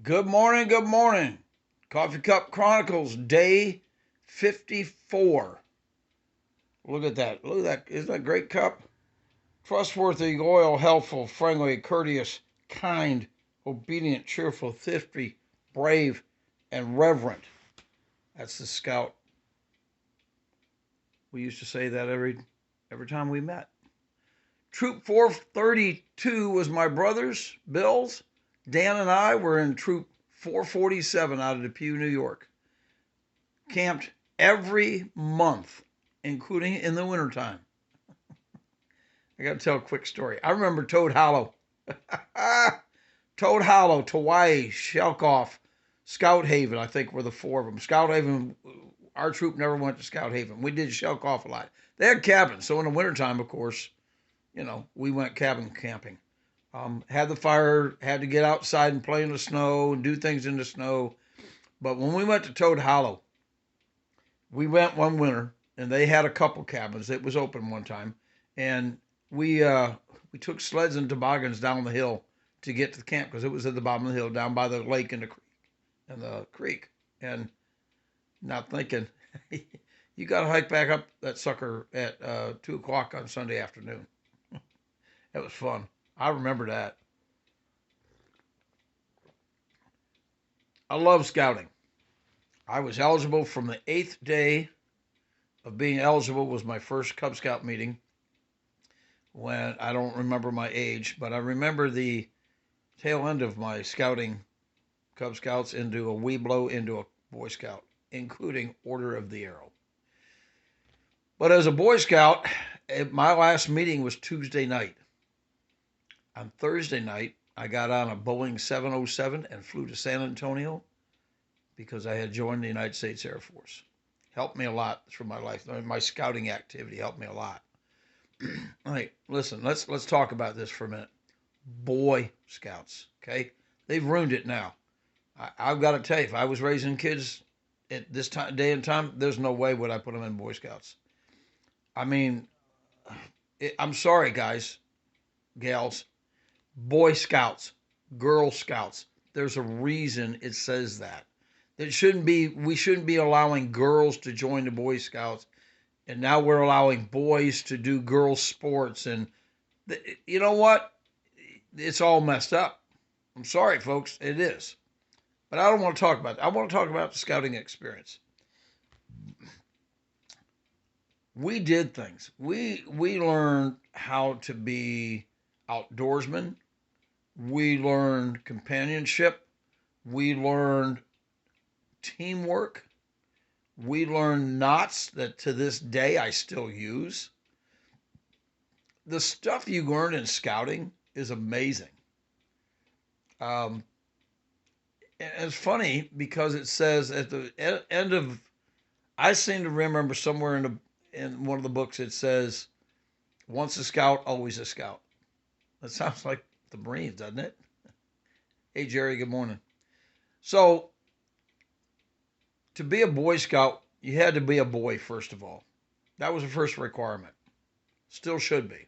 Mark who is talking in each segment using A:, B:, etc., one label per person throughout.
A: Good morning, good morning. Coffee Cup Chronicles, day 54. Look at that. Look at that. Isn't that a great cup? Trustworthy, loyal, helpful, friendly, courteous, kind, obedient, cheerful, thrifty, brave, and reverent. That's the scout. We used to say that every time we met. Troop 432 was my brother's, Bill's. Dan and I were in Troop 447 out of Depew, New York. Camped every month, including in the wintertime. I got to tell a quick story. I remember Toad Hollow. Toad Hollow, Hawaii, Shelkoff, Scout Haven, I think were the four of them. Scout Haven, our troop never went to Scout Haven. We did Shelkoff a lot. They had cabins, so in the wintertime, of course, we went cabin camping. Had the fire, had to get outside and play in the snow and do things in the snow. But when we went to Toad Hollow, we went one winter and they had a couple cabins. It was open one time, and we took sleds and toboggans down the hill to get to the camp because it was at the bottom of the hill down by the lake and the creek. And not thinking, you got to hike back up that sucker at 2 o'clock on Sunday afternoon. It was fun. I remember that. I love scouting. I was eligible from the 8th day of being eligible was my first Cub Scout meeting when I don't remember my age, but I remember the tail end of my scouting Cub Scouts into a Weeblo, into a Boy Scout, including Order of the Arrow. But as a Boy Scout, my last meeting was Tuesday night. On Thursday night, I got on a Boeing 707 and flew to San Antonio because I had joined the United States Air Force. Helped me a lot through my life. My scouting activity helped me a lot. All right, listen, let's talk about this for a minute. Boy Scouts, okay? They've ruined it now. I've got to tell you, if I was raising kids at this time, day and time, there's no way would I put them in Boy Scouts. I mean, I'm sorry, guys, gals, Boy Scouts, Girl Scouts. There's a reason it says that. We shouldn't be allowing girls to join the Boy Scouts, and now we're allowing boys to do girl sports. And you know what? It's all messed up. I'm sorry, folks, it is. But I don't want to talk about that. I want to talk about the scouting experience. We did things. We learned how to be outdoorsmen. We learned companionship. We learned teamwork. We learned knots that to this day I still use. The stuff you learn in scouting is amazing. Um, and it's funny because it says at the end of, I seem to remember somewhere in one of the books it says, once a scout, always a scout. That sounds like the Marines, doesn't it? Hey, Jerry, good morning. So, to be a Boy Scout, you had to be a boy, first of all. That was the first requirement. Still should be.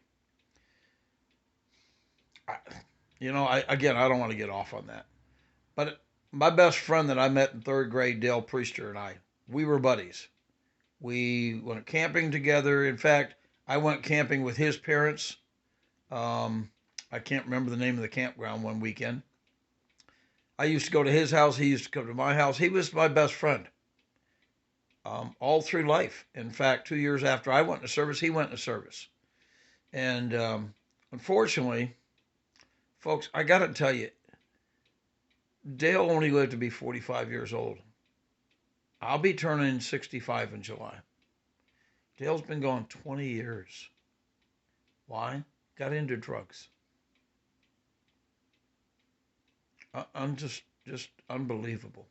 A: I, again, I don't want to get off on that. But my best friend that I met in third grade, Dale Priester, and we were buddies. We went camping together. In fact, I went camping with his parents. Um, I can't remember the name of the campground one weekend. I used to go to his house. He used to come to my house. He was my best friend all through life. In fact, 2 years after I went into service, he went into service. And unfortunately, folks, I got to tell you, Dale only lived to be 45 years old. I'll be turning 65 in July. Dale's been gone 20 years. Why? Got into drugs. I'm just unbelievable.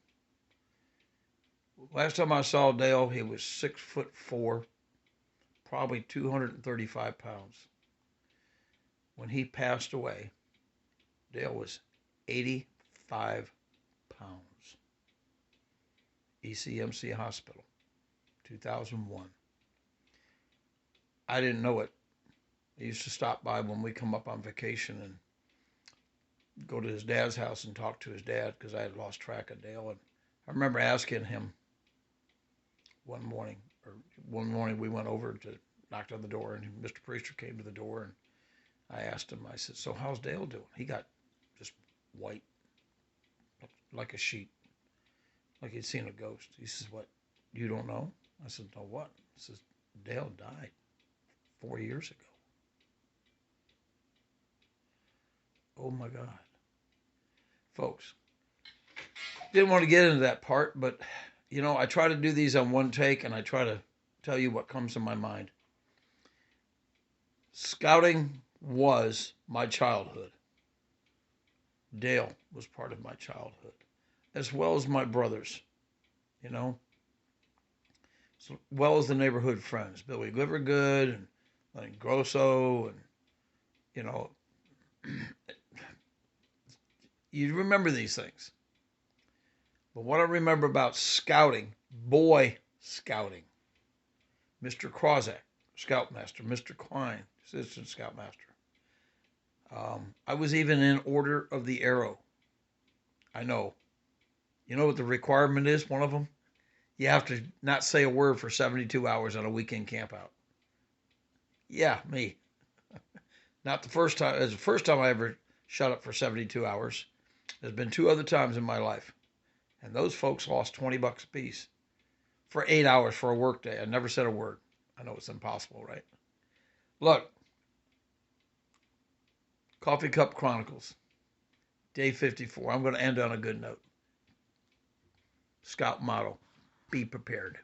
A: Last time I saw Dale, he was 6'4", probably 235 pounds. When he passed away, Dale was 85 pounds. ECMC Hospital, 2001. I didn't know it. He used to stop by when we come up on vacation, and go to his dad's house and talk to his dad because I had lost track of Dale. And I remember asking him one morning, we went over to knocked on the door, and Mr. Priester came to the door, and I asked him, I said, so how's Dale doing? He got just white, like a sheet, like he'd seen a ghost. He says, what, you don't know? I said, no, what? He says, Dale died 4 years ago. Oh my God. Folks, didn't want to get into that part, but you know, I try to do these on one take, and I try to tell you what comes to my mind. Scouting was my childhood. Dale was part of my childhood, as well as my brothers, you know, as well as the neighborhood friends, Billy Livergood and Lenny Grosso, and, you know, you remember these things. But what I remember about scouting, boy scouting, Mr. Krozak, scoutmaster, Mr. Klein, assistant scoutmaster. I was even in Order of the Arrow. I know. You know what the requirement is? One of them? You have to not say a word for 72 hours on a weekend campout. Yeah, me. Not the first time. It was the first time I ever shut up for 72 hours. There's been 2 other times in my life. And those folks lost $20 a piece for 8 hours for a work day. I never said a word. I know it's impossible, right? Look, Coffee Cup Chronicles, day 54. I'm going to end on a good note. Scout motto, be prepared.